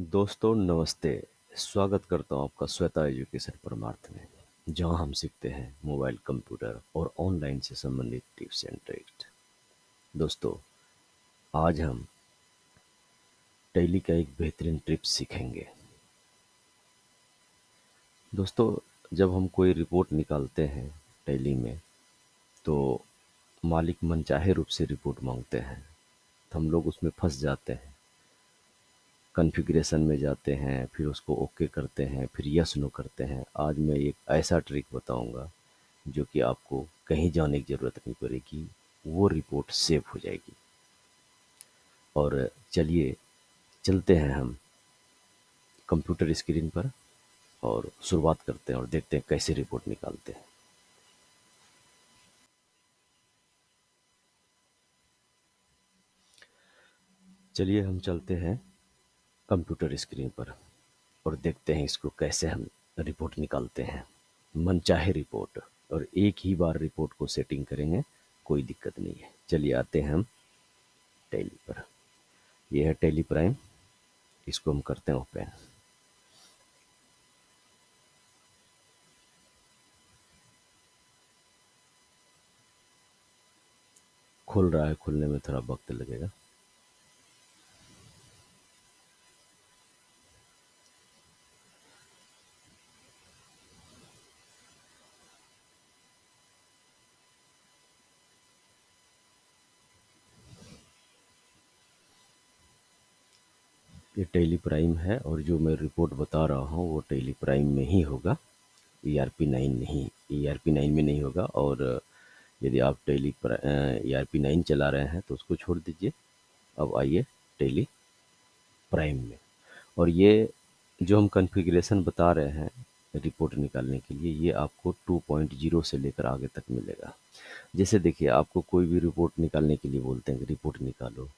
दोस्तों नमस्ते। स्वागत करता हूँ आपका श्वेता एजुकेशन परमार्थ में, जहाँ हम सीखते हैं मोबाइल, कंप्यूटर और ऑनलाइन से संबंधित टिप्स एंड ट्रिक्स। दोस्तों, आज हम टैली का एक बेहतरीन टिप्स सीखेंगे। दोस्तों, जब हम कोई रिपोर्ट निकालते हैं टैली में, तो मालिक मनचाहे रूप से रिपोर्ट मांगते हैं, तो हम लोग उसमें फंस जाते हैं। कॉन्फ़िगरेशन में जाते हैं, फिर उसको ओके करते हैं, फिर यस नो करते हैं। आज मैं एक ऐसा ट्रिक बताऊंगा जो कि आपको कहीं जाने की ज़रूरत नहीं पड़ेगी, वो रिपोर्ट सेव हो जाएगी। और चलिए चलते हैं हम कंप्यूटर स्क्रीन पर और शुरुआत करते हैं और देखते हैं कैसे रिपोर्ट निकालते हैं। चलिए हम चलते हैं कंप्यूटर स्क्रीन पर और देखते हैं इसको कैसे हम रिपोर्ट निकालते हैं, मनचाहे रिपोर्ट। और एक ही बार रिपोर्ट को सेटिंग करेंगे, कोई दिक्कत नहीं है। चलिए आते हैं हम टैली पर। यह है टैली प्राइम, इसको हम करते हैं ओपन। खुल रहा है, खुलने में थोड़ा वक्त लगेगा। ये टैली प्राइम है और जो मैं रिपोर्ट बता रहा हूँ वो टैली प्राइम में ही होगा, ERP9 नहीं, ERP9 में नहीं होगा। और यदि आप टैली ERP9 चला रहे हैं तो उसको छोड़ दीजिए। अब आइए टैली प्राइम में। और ये जो हम कॉन्फ़िगरेशन बता रहे हैं रिपोर्ट निकालने के लिए, ये आपको 2.0 से लेकर आगे तक मिलेगा। जैसे देखिए, आपको कोई भी रिपोर्ट निकालने के लिए बोलते हैं कि रिपोर्ट निकालो,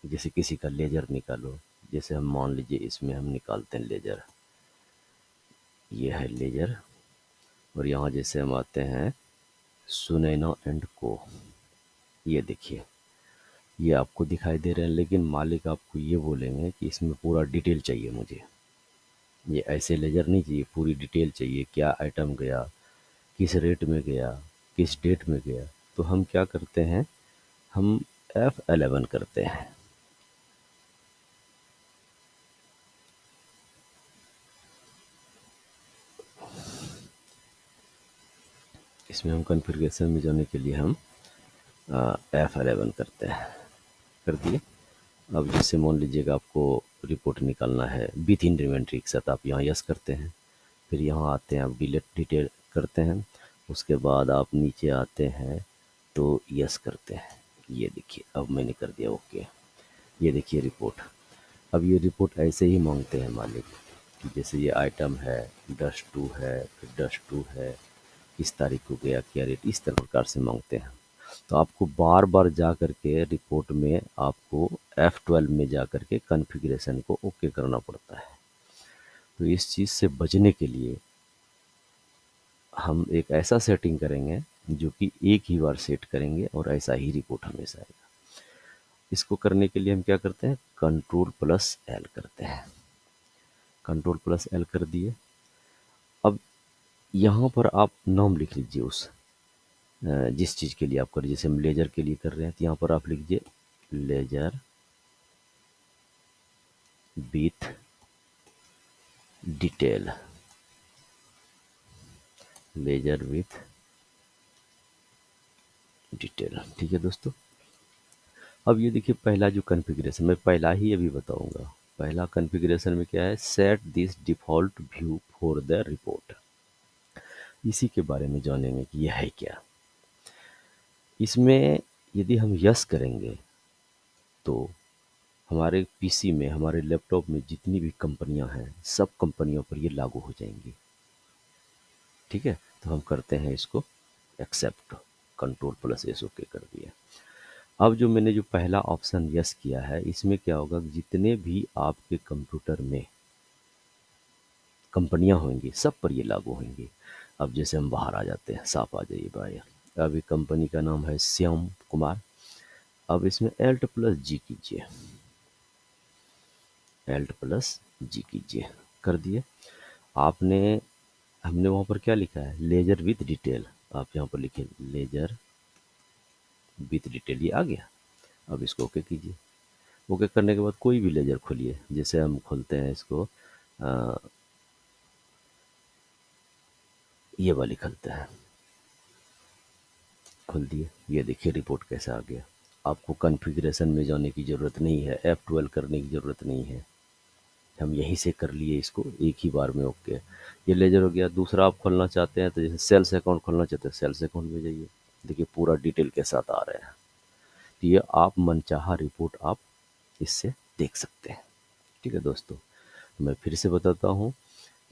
जैसे किसी का लेजर निकालो। जैसे हम मान लीजिए इसमें हम निकालते हैं लेजर, ये है लेजर। और यहाँ जैसे हम आते हैं सुनैना एंड को, ये देखिए ये आपको दिखाई दे रहे हैं, लेकिन मालिक आपको ये बोलेंगे कि इसमें पूरा डिटेल चाहिए मुझे। ये ऐसे लेजर नहीं चाहिए, पूरी डिटेल चाहिए, क्या आइटम गया, किस रेट में गया, किस डेट में गया। तो हम क्या करते हैं, हम F11 करते हैं। इसमें हम कॉन्फ़िगरेशन में जाने के लिए हम F11 करते हैं। कर दिए। अब जैसे मान लीजिएगा आपको रिपोर्ट निकालना है विथ इन इन्वेंट्री के साथ, आप यहाँ यस करते हैं। फिर यहाँ आते हैं, आप डिलीट डिटेल करते हैं। उसके बाद आप नीचे आते हैं तो यस करते हैं। ये देखिए अब मैंने कर दिया ओके। ये देखिए रिपोर्ट। अब ये रिपोर्ट ऐसे ही मांगते हैं मालिक कि जैसे ये आइटम है, डस्ट टू है, फिर डस्ट टू है, किस तारीख को गया, क्या रेट, इस तरह प्रकार से मांगते हैं। तो आपको बार बार जा कर के रिपोर्ट में आपको F12 में जा कर के कॉन्फ़िगरेशन को ओके करना पड़ता है। तो इस चीज़ से बचने के लिए हम एक ऐसा सेटिंग करेंगे जो कि एक ही बार सेट करेंगे और ऐसा ही रिपोर्ट हमेशा आएगा। इसको करने के लिए हम क्या करते हैं, Ctrl+L करते हैं। Ctrl+L कर दिए। अब यहाँ पर आप नाम लिख लीजिए उस जिस चीज़ के लिए आप कर, जैसे हम लेजर के लिए कर रहे हैं तो यहाँ पर आप लिख दीजिए ledger with detail, ledger with detail. ठीक है दोस्तों। अब ये देखिए पहला जो कॉन्फ़िगरेशन, मैं पहला ही अभी बताऊंगा। पहला कॉन्फ़िगरेशन में क्या है, set this default view for the report. इसी के बारे में जानेंगे कि यह है क्या। इसमें यदि हम यस करेंगे तो हमारे पीसी में, हमारे लैपटॉप में जितनी भी कंपनियां हैं, सब कंपनियों पर ये लागू हो जाएंगी। ठीक है, तो हम करते हैं इसको एक्सेप्ट, Ctrl+S ओके कर दिया। अब जो मैंने जो पहला ऑप्शन यस किया है, इसमें क्या होगा, जितने भी आपके कंप्यूटर में कंपनियां होंगी सब पर ये लागू होंगी। अब जैसे हम बाहर आ जाते हैं, साफ आ जाइए बाहर। अभी कंपनी का नाम है श्याम कुमार। अब इसमें Alt+G कीजिए। एल्ट प्लस जी कीजिए, कर दिए आपने। हमने वहाँ पर क्या लिखा है, लेजर विथ डिटेल, आप यहाँ पर लिखिए लेजर विथ डिटेल, ये आ गया। अब इसको ओके कीजिए। ओके करने के बाद कोई भी लेजर खोलिए, जैसे हम खोलते हैं इसको, अ, ये वाली खोलते हैं, खोल दिए। ये देखिए रिपोर्ट कैसा आ गया। आपको कॉन्फ़िगरेशन में जाने की ज़रूरत नहीं है, F12 करने की ज़रूरत नहीं है, हम यहीं से कर लिए इसको एक ही बार में। ओके, ये लेजर हो गया। दूसरा आप खोलना चाहते हैं तो जैसे सेल्स अकाउंट खोलना चाहते हैं, सेल्स अकाउंट में जाइए, देखिए पूरा डिटेल के साथ आ रहे हैं। तो ये आप मनचाहा रिपोर्ट आप इससे देख सकते हैं। ठीक है दोस्तों, मैं फिर से बताता हूँ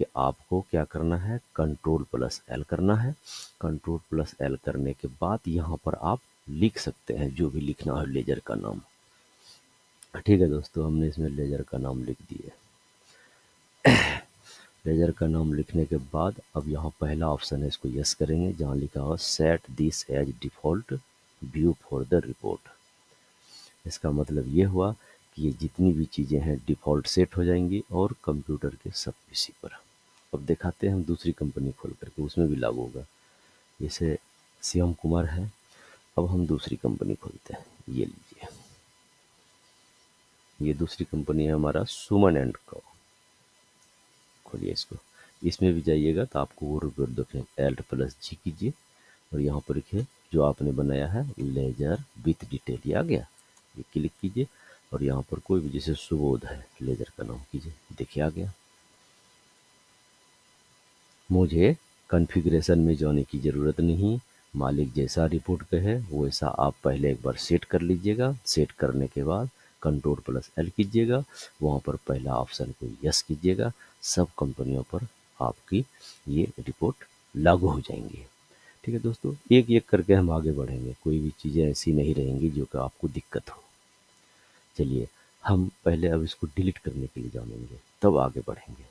कि आपको क्या करना है, कंट्रोल प्लस एल करना है। कंट्रोल प्लस एल करने के बाद यहाँ पर आप लिख सकते हैं जो भी लिखना है लेजर का नाम। ठीक है दोस्तों, हमने इसमें लेजर का नाम लिख दिया। लेजर का नाम लिखने के बाद अब यहाँ पहला ऑप्शन है, इसको यस करेंगे, जहाँ लिखा हो set this as default view for the report. इसका मतलब ये हुआ कि ये जितनी भी चीज़ें हैं डिफ़ॉल्ट सेट हो जाएंगी और कंप्यूटर के सब पीसी पर। अब दिखाते हैं हम दूसरी कंपनी खोल करके, उसमें भी लागू होगा। जैसे शिवम कुमार है, अब हम दूसरी कंपनी खोलते हैं, ये लीजिए, ये दूसरी कंपनी है हमारा सुमन एंड को। खोलिए इसको, इसमें भी जाइएगा तो आपको वो रिपोर्ट देखें, एल्ट प्लस जी कीजिए और यहाँ पर लिखिए जो आपने बनाया है लेजर विथ डिटेल, ये आ गया। ये क्लिक कीजिए और यहाँ पर कोई भी, जैसे सुबोध है, लेजर का नाम कीजिए, देखिए आ गया। मुझे कॉन्फ़िगरेशन में जाने की ज़रूरत नहीं, मालिक जैसा रिपोर्ट कहे वैसा आप पहले एक बार सेट कर लीजिएगा। सेट करने के बाद कंट्रोल प्लस एल कीजिएगा, वहाँ पर पहला ऑप्शन को यस कीजिएगा, सब कंपनियों पर आपकी ये रिपोर्ट लागू हो जाएंगी। ठीक है दोस्तों, एक एक करके हम आगे बढ़ेंगे, कोई भी चीज़ें ऐसी नहीं रहेंगी जो कि आपको दिक्कत हो। चलिए हम पहले अब इसको डिलीट करने के लिए जानेंगे, तब आगे बढ़ेंगे,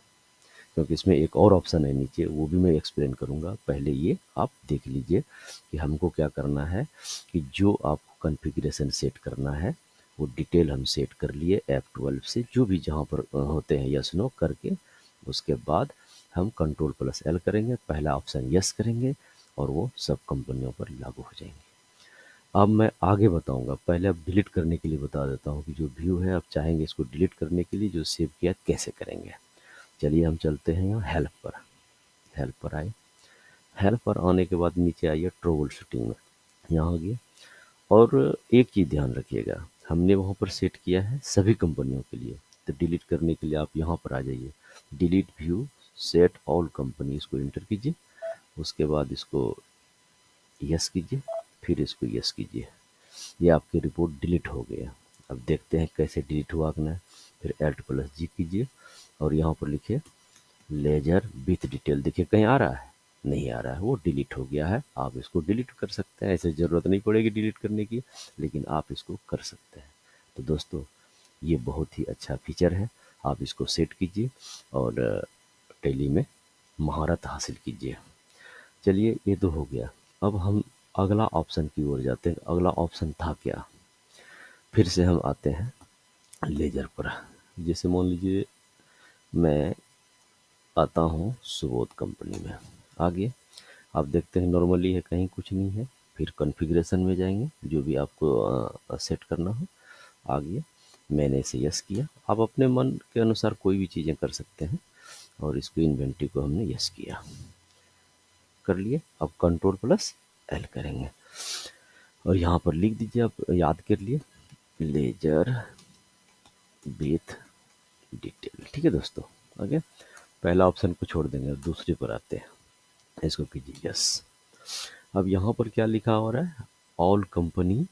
क्योंकि इसमें एक और ऑप्शन है नीचे, वो भी मैं एक्सप्लेन करूँगा। पहले ये आप देख लीजिए कि हमको क्या करना है, कि जो आपको कॉन्फ़िगरेशन सेट करना है वो डिटेल हम सेट कर लिए F12 से, जो भी जहाँ पर होते हैं यस नो करके। उसके बाद हम कंट्रोल प्लस एल करेंगे, पहला ऑप्शन यस करेंगे और वो सब कंपनियों पर लागू हो जाएंगे। अब मैं आगे बताऊंगा, पहले अब डिलीट करने के लिए बता देता हूँ कि जो व्यू है आप चाहेंगे इसको डिलीट करने के लिए, जो सेव किया कैसे करेंगे। चलिए हम चलते हैं यहाँ हेल्प पर। हेल्प पर आए, हेल्प पर आने के बाद नीचे आइए ट्रबल शूटिंग में, यहाँ आ गया। और एक चीज़ ध्यान रखिएगा, हमने वहाँ पर सेट किया है सभी कंपनियों के लिए, तो डिलीट करने के लिए आप यहाँ पर आ जाइए, delete view set all company, इसको इंटर कीजिए। उसके बाद इसको यस कीजिए, फिर इसको यस कीजिए, ये आपकी रिपोर्ट डिलीट हो गया। अब देखते हैं कैसे डिलीट हुआ अपना। फिर एल्ट प्लस जी कीजिए और यहाँ पर लिखिए लेजर विथ डिटेल, देखिए कहीं आ रहा है, नहीं आ रहा है, वो डिलीट हो गया है। आप इसको डिलीट कर सकते हैं, ऐसे ज़रूरत नहीं पड़ेगी डिलीट करने की, लेकिन आप इसको कर सकते हैं। तो दोस्तों ये बहुत ही अच्छा फीचर है, आप इसको सेट कीजिए और टैली में महारत हासिल कीजिए। चलिए ये तो हो गया, अब हम अगला ऑप्शन की ओर जाते हैं। अगला ऑप्शन था क्या, फिर से हम आते हैं लेजर पर। जैसे मान लीजिए मैं आता हूँ सुबोध कंपनी में, आगे आप देखते हैं नॉर्मली है, कहीं कुछ नहीं है। फिर कॉन्फ़िगरेशन में जाएंगे, जो भी आपको सेट करना हो, आगे मैंने इसे यस किया। आप अपने मन के अनुसार कोई भी चीज़ें कर सकते हैं, और इसको इन्वेंटरी को हमने यस किया, कर लिए। अब कंट्रोल प्लस एल करेंगे और यहाँ पर लिख दीजिए, आप याद कर लिए लेजर विथ डिटेल। ठीक है दोस्तों, ओके, पहला ऑप्शन को छोड़ देंगे और दूसरे पर आते हैं, इसको कीजिए यस। अब यहाँ पर क्या लिखा हो रहा है, all company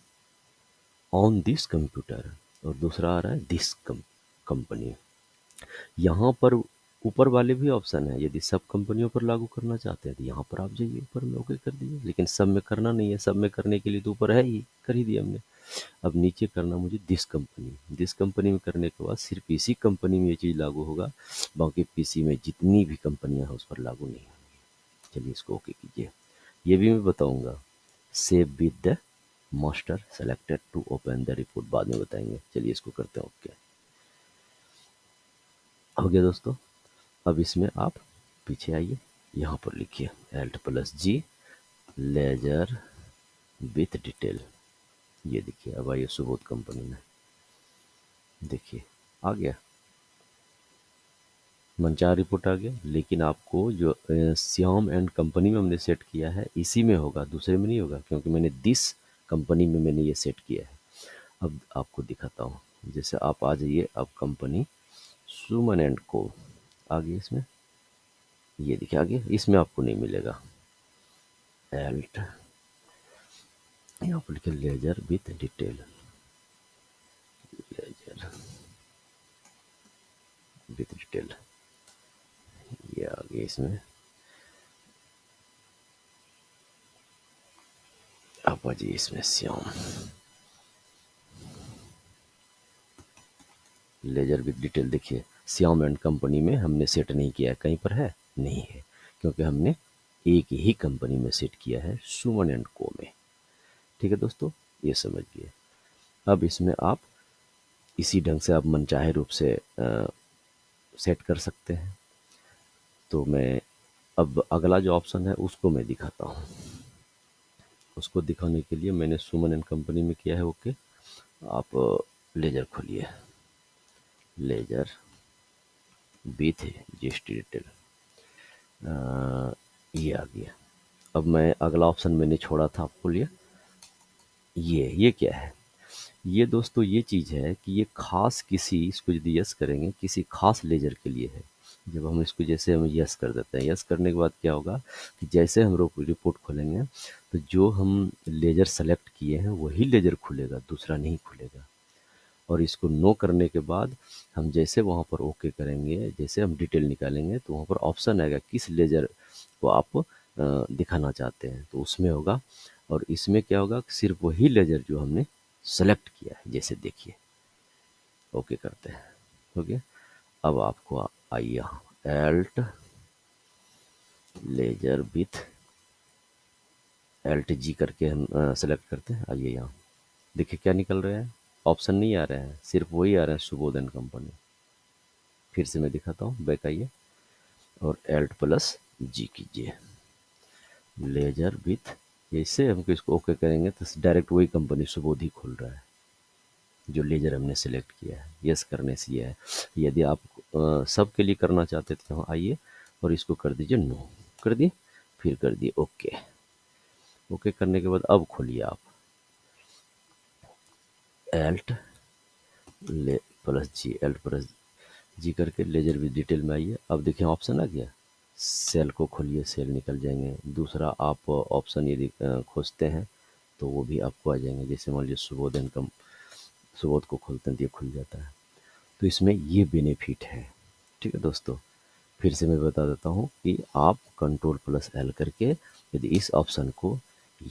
on this computer, और दूसरा आ रहा है दिस कंपनी। यहाँ पर ऊपर वाले भी ऑप्शन है, यदि सब कंपनियों पर लागू करना चाहते हैं तो यहाँ पर आप जाइए, ऊपर में ओके कर दीजिए, लेकिन सब में करना नहीं है, सब में करने के लिए तो ऊपर है ही, कर ही दिया हमने। अब नीचे करना मुझे दिस कंपनी में करने के बाद सिर्फ इसी कंपनी में ये चीज़ लागू होगा, बाकी पीसी में जितनी भी कंपनियां हैं उस पर लागू नहीं होंगी। चलिए इसको ओके कीजिए, ये भी मैं बताऊंगा, save with the master selected to open the report बाद में बताएंगे। चलिए इसको करते हैं ओके। हो गया दोस्तों। अब इसमें आप पीछे आइए, यहाँ पर लिखिए Alt+G लेजर विथ डिटेल। ये देखिए, अब आइए सुबोध कंपनी में, देखिए आ गया, मनचाहा रिपोर्ट आ गया। लेकिन आपको जो श्याम एंड कंपनी में हमने सेट किया है इसी में होगा, दूसरे में नहीं होगा, क्योंकि मैंने दिस कंपनी में मैंने ये सेट किया है। अब आपको दिखाता हूँ, जैसे आप आ जाइए, अब कंपनी सुमन एंड को आ गई इसमें, ये देखिए आ गया। इसमें आपको नहीं मिलेगा एल्ट, यहाँ पर लिखे ledger with detail, ledger with detail, ये आ गया इसमें। आप आ जाइए इसमें श्याम लेजर विथ डिटेल, देखिए श्याम एंड कंपनी में हमने सेट नहीं किया है, कहीं पर है नहीं है, क्योंकि हमने एक ही कंपनी में सेट किया है, सुमन एंड को में। ठीक है दोस्तों, ये समझिए। अब इसमें आप इसी ढंग से आप मनचाहे रूप से सेट कर सकते हैं। तो मैं अब अगला जो ऑप्शन है उसको मैं दिखाता हूँ। उसको दिखाने के लिए मैंने सुमन एंड कंपनी में किया है ओके। आप लेजर खोलिए, लेजर विथ जीएसटी डिटेल, ये आ गया। अब मैं अगला ऑप्शन मैंने छोड़ा था आपको लिए, ये क्या है? ये दोस्तों ये चीज़ है कि ये खास किसी, इसको यदि यस करेंगे किसी खास लेजर के लिए है। जब हम इसको जैसे हम यस कर देते हैं, यस करने के बाद क्या होगा कि जैसे हम रिपोर्ट खोलेंगे तो जो हम लेजर सेलेक्ट किए हैं वही लेजर खुलेगा, दूसरा नहीं खुलेगा। और इसको नो करने के बाद हम जैसे वहाँ पर ओके करेंगे, जैसे हम डिटेल निकालेंगे तो वहाँ पर ऑप्शन आएगा किस लेजर को आप दिखाना चाहते हैं, तो उसमें होगा। और इसमें क्या होगा, सिर्फ वही लेजर जो हमने सेलेक्ट किया है, जैसे देखिए ओके करते हैं, हो गया। अब आपको आइए एल्ट लेजर विथ एल्ट जी करके हम सेलेक्ट करते हैं। आइए यहाँ देखिए क्या निकल रहा है, ऑप्शन नहीं आ रहा है, सिर्फ वही आ रहा है सुबोध एंड कंपनी। फिर से मैं दिखाता हूँ, बैक आइए और Alt+G कीजिए, लेजर विथ, जैसे हम इसको ओके करेंगे तो डायरेक्ट वही कंपनी सुबोध ही खुल रहा है जो लेजर हमने सेलेक्ट किया है। यस करने से ये है। यदि आप सब के लिए करना चाहते थे, यहाँ आइए और इसको कर दीजिए नो, कर दिए, फिर कर दिए ओके। ओके करने के बाद अब खोलिए आप एल्ट ले प्लस जी, Alt+G करके लेजर विद डिटेल में आइए। अब देखिए ऑप्शन आ गया, सेल को खोलिए, सेल निकल जाएंगे। दूसरा आप ऑप्शन यदि खोजते हैं तो वो भी आपको आ जाएंगे, जैसे मान लीजिए सुबोध इनकम, सुबोध को खोलते हैं तो ये खुल जाता है। तो इसमें ये बेनिफिट है। ठीक है दोस्तों, फिर से मैं बता देता हूँ कि आप Ctrl+L करके यदि इस ऑप्शन को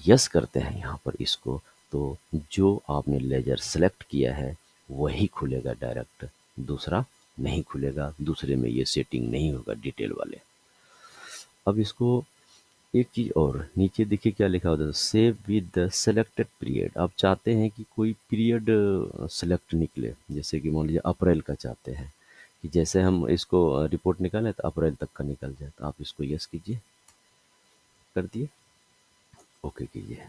यस करते हैं यहाँ पर इसको, तो जो आपने लेजर सेलेक्ट किया है वही खुलेगा डायरेक्ट, दूसरा नहीं खुलेगा, दूसरे में ये सेटिंग नहीं होगा डिटेल वाले। अब इसको एक चीज़ और, नीचे देखिए क्या लिखा होता है, save with the selected period. आप चाहते हैं कि कोई पीरियड सेलेक्ट निकले, जैसे कि मान लीजिए अप्रैल का चाहते हैं कि जैसे हम इसको रिपोर्ट निकालें तो अप्रैल तक का निकल जाए, तो आप इसको यस कीजिए, कर दिए, ओके कीजिए।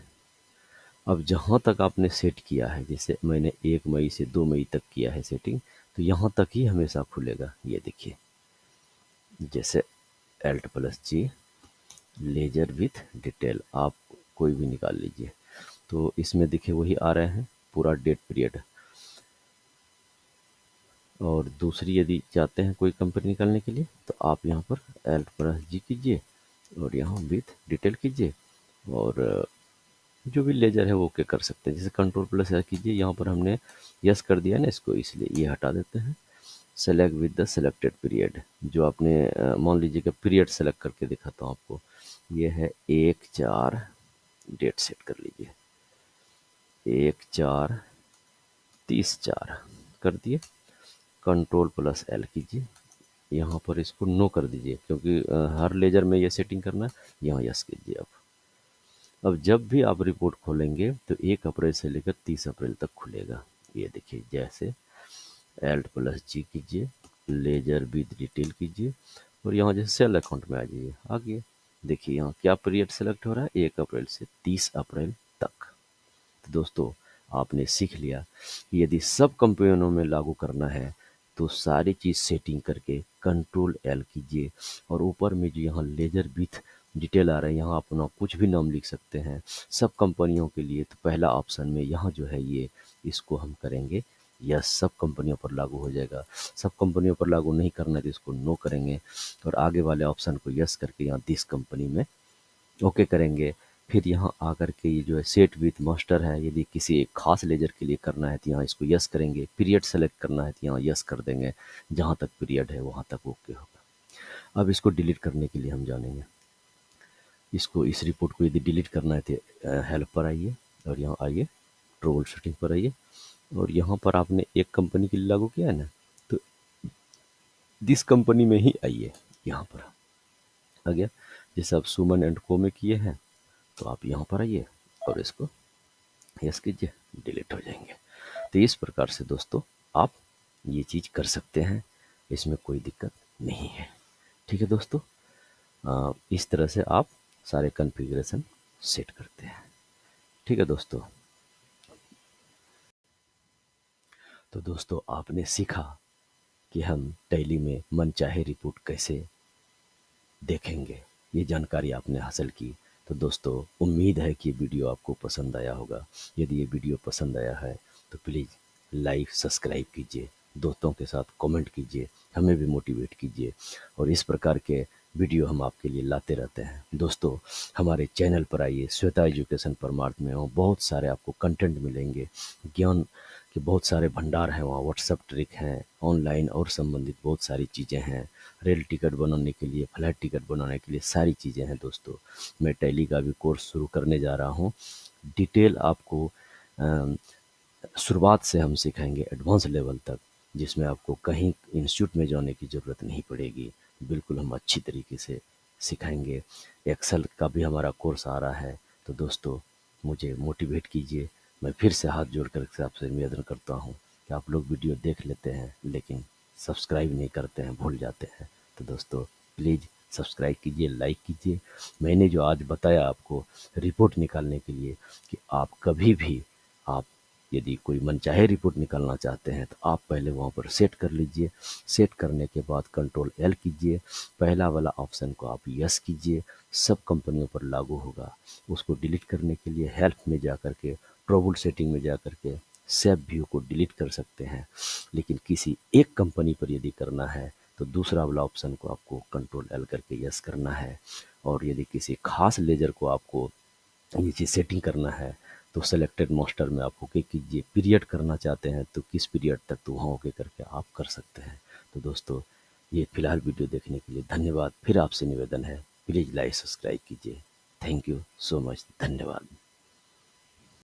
अब जहाँ तक आपने सेट किया है, जैसे मैंने 1 मई से 2 मई तक किया है सेटिंग, तो यहाँ तक ही हमेशा खुलेगा। ये देखिए जैसे Alt+G लेजर विथ डिटेल, आप कोई भी निकाल लीजिए, तो इसमें देखिए वही आ रहे हैं पूरा डेट पीरियड। और दूसरी यदि चाहते हैं कोई कंपनी निकालने के लिए तो आप यहाँ पर Alt+G कीजिए और यहाँ विथ डिटेल कीजिए, और जो भी लेजर है वो ओके कर सकते हैं। जैसे Ctrl+R कीजिए, यहाँ पर हमने यस कर दिया ना इसको, इसलिए ये हटा देते हैं। Select with the selected period, जो आपने मान लीजिए कि पीरियड सेलेक्ट करके दिखाता हूँ आपको, ये है 1/4, डेट सेट कर लीजिए 1/4/30/4 कर दिए। Ctrl+L कीजिए, यहाँ पर इसको नो कर दीजिए, क्योंकि हर लेजर में ये सेटिंग करना है। यहाँ यस कीजिए। अब जब भी आप रिपोर्ट खोलेंगे तो 1 अप्रैल से लेकर 30 अप्रैल तक खुलेगा। ये देखिए जैसे Alt+G कीजिए लेजर विद डिटेल कीजिए और यहाँ जैसे सेल अकाउंट में आ जाइए। आगे देखिए यहाँ क्या पीरियड सेलेक्ट हो रहा है, 1 अप्रैल से 30 अप्रैल तक। तो दोस्तों आपने सीख लिया कि यदि सब कंपनियों में लागू करना है तो सारी चीज़ सेटिंग करके कंट्रोल L कीजिए और ऊपर में जो यहाँ लेजर विथ डिटेल आ रहा है यहाँ अपना कुछ भी नाम लिख सकते हैं सब कंपनियों के लिए। तो पहला ऑप्शन में यहाँ जो है ये इसको हम करेंगे यस, सब कंपनियों पर लागू हो जाएगा। सब कंपनियों पर लागू नहीं करना है तो इसको नो करेंगे और आगे वाले ऑप्शन को यस करके यहाँ दिस कंपनी में ओके करेंगे। फिर यहाँ आकर के ये जो है सेट विथ मास्टर है, यदि किसी एक खास लेजर के लिए करना है तो यहाँ इसको यस करेंगे। पीरियड सेलेक्ट करना है तो यहाँ यस कर देंगे, जहाँ तक पीरियड है वहाँ तक ओके होगा। अब इसको डिलीट करने के लिए हम जानेंगे, इसको इस रिपोर्ट को यदि डिलीट करना है तो हेल्प पर आइए और यहाँ आइए ट्रोल सेटिंग पर आइए और यहाँ पर आपने एक कंपनी के लिए लागू किया है ना, तो दिस कंपनी में ही आइए। यहाँ पर आ गया, जैसे आप सुमन एंड को में किए हैं तो आप यहाँ पर आइए और इसको यस कीजिए, डिलीट हो जाएंगे। तो इस प्रकार से दोस्तों आप ये चीज़ कर सकते हैं, इसमें कोई दिक्कत नहीं है। ठीक है दोस्तों, इस तरह से आप सारे कॉन्फ़िगरेशन सेट करते हैं। ठीक है दोस्तों, तो दोस्तों आपने सीखा कि हम टैली में मनचाहे रिपोर्ट कैसे देखेंगे, ये जानकारी आपने हासिल की। तो दोस्तों उम्मीद है कि वीडियो आपको पसंद आया होगा। यदि ये वीडियो पसंद आया है तो प्लीज़ लाइक सब्सक्राइब कीजिए, दोस्तों के साथ कमेंट कीजिए, हमें भी मोटिवेट कीजिए और इस प्रकार के वीडियो हम आपके लिए लाते रहते हैं। दोस्तों हमारे चैनल पर आइए, श्वेता एजुकेशन परमार्थ में हो, बहुत सारे आपको कंटेंट मिलेंगे, ज्ञान के बहुत सारे भंडार हैं वहाँ। व्हाट्सअप ट्रिक हैं, ऑनलाइन और संबंधित बहुत सारी चीज़ें हैं। रेल टिकट बनाने के लिए, फ्लाइट टिकट बनाने के लिए सारी चीज़ें हैं। दोस्तों मैं टैली का भी कोर्स शुरू करने जा रहा हूँ। डिटेल आपको शुरुआत से हम सिखाएंगे एडवांस लेवल तक, जिसमें आपको कहीं इंस्टीट्यूट में जाने की ज़रूरत नहीं पड़ेगी। बिल्कुल हम अच्छी तरीके से सिखाएंगे। एक्सेल का भी हमारा कोर्स आ रहा है। तो दोस्तों मुझे मोटिवेट कीजिए। मैं फिर से हाथ जोड़ कर आपसे निवेदन करता हूँ कि आप लोग वीडियो देख लेते हैं लेकिन सब्सक्राइब नहीं करते हैं, भूल जाते हैं। तो दोस्तों प्लीज़ सब्सक्राइब कीजिए, लाइक कीजिए। मैंने जो आज बताया आपको रिपोर्ट निकालने के लिए कि आप कभी भी आप यदि कोई मनचाहे रिपोर्ट निकालना चाहते हैं तो आप पहले वहाँ पर सेट कर लीजिए। सेट करने के बाद कंट्रोल L कीजिए, पहला वाला ऑप्शन को आप यस कीजिए, सब कंपनियों पर लागू होगा। उसको डिलीट करने के लिए हेल्प में जा कर के, ट्रबल सेटिंग में जा कर के सेव व्यू को डिलीट कर सकते हैं। लेकिन किसी एक कंपनी पर यदि करना है तो दूसरा वाला ऑप्शन को आपको कंट्रोल L करके यस करना है। और यदि किसी खास लेजर को आपको ये चीज़ सेटिंग करना है तो सेलेक्टेड मास्टर में आप ओके कीजिए। पीरियड करना चाहते हैं तो किस पीरियड तक, तो वहाँ ओके करके आप कर सकते हैं। तो दोस्तों ये फिलहाल वीडियो देखने के लिए धन्यवाद। फिर आपसे निवेदन है प्लीज़ लाइक सब्सक्राइब कीजिए। थैंक यू सो मच, धन्यवाद।